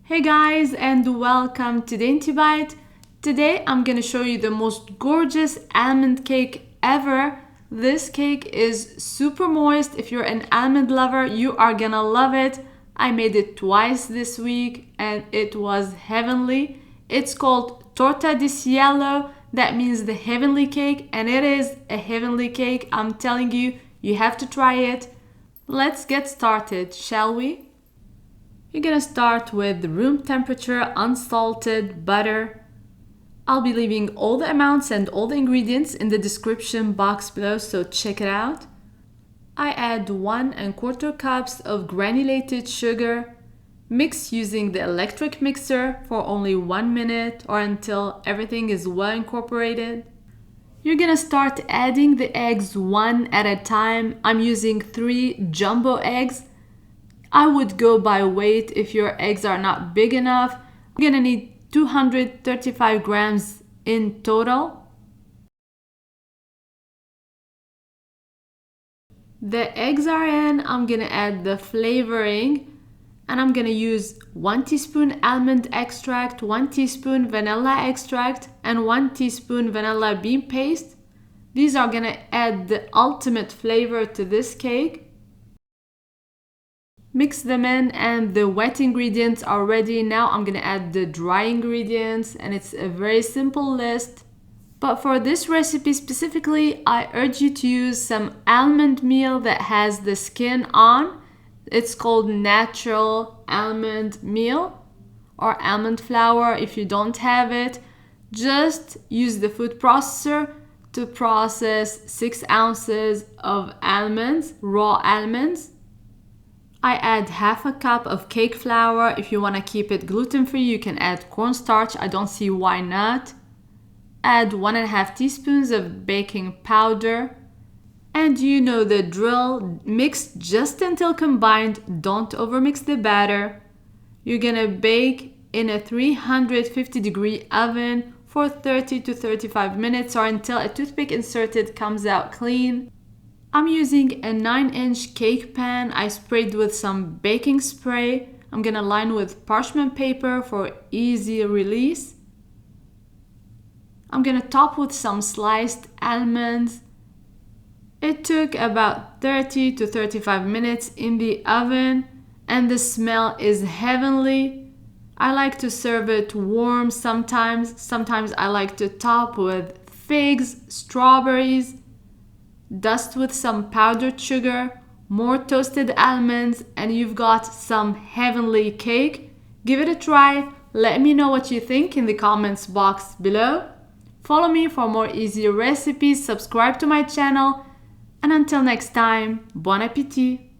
Hey guys, and welcome to Dainty Bite. Today I'm gonna show you the most gorgeous almond cake ever. This cake is super moist. If you're an almond lover, you are gonna love it. I made it twice this week and it was heavenly. It's called torta di cielo. That means the heavenly cake, and it is a heavenly cake. I'm telling you, you have to try it. Let's get started, shall we? You're gonna start with room temperature unsalted butter. I'll be leaving all the amounts and all the ingredients in the description box below, so check it out. I add 1 1/4 cups of granulated sugar. Mix using the electric mixer for only 1 minute or until everything is well incorporated. You're gonna start adding the eggs one at a time. I'm using 3 jumbo eggs. I would go by weight if your eggs are not big enough. You're gonna need 235 grams in total. The eggs are in. I'm gonna add the flavoring, and I'm gonna use 1 teaspoon almond extract, 1 teaspoon vanilla extract, and 1 teaspoon vanilla bean paste. These are gonna add the ultimate flavor to this cake. Mix them in and the wet ingredients are ready. Now I'm gonna add the dry ingredients, and it's a very simple list. But for this recipe specifically, I urge you to use some almond meal that has the skin on. It's called natural almond meal or almond flour. If you don't have it, just use the food processor to process 6 ounces of almonds, raw almonds. I add half a cup of cake flour. If you want to keep it gluten-free, you can add cornstarch. I don't see why not. Add 1 1/2 teaspoons of baking powder. And you know the drill, mix just until combined. Don't overmix the batter. You're gonna bake in a 350-degree oven for 30 to 35 minutes or until a toothpick inserted comes out clean. I'm using a 9-inch cake pan. I sprayed with some baking spray. I'm gonna line with parchment paper for easy release. I'm gonna top with some sliced almonds. It took about 30 to 35 minutes in the oven, and the smell is heavenly. I like to serve it warm sometimes. Sometimes I like to top with figs, strawberries, dust with some powdered sugar, more toasted almonds, and you've got some heavenly cake. Give it a try. Let me know what you think in the comments box below. Follow me for more easy recipes, subscribe to my channel, and until next time, bon appétit!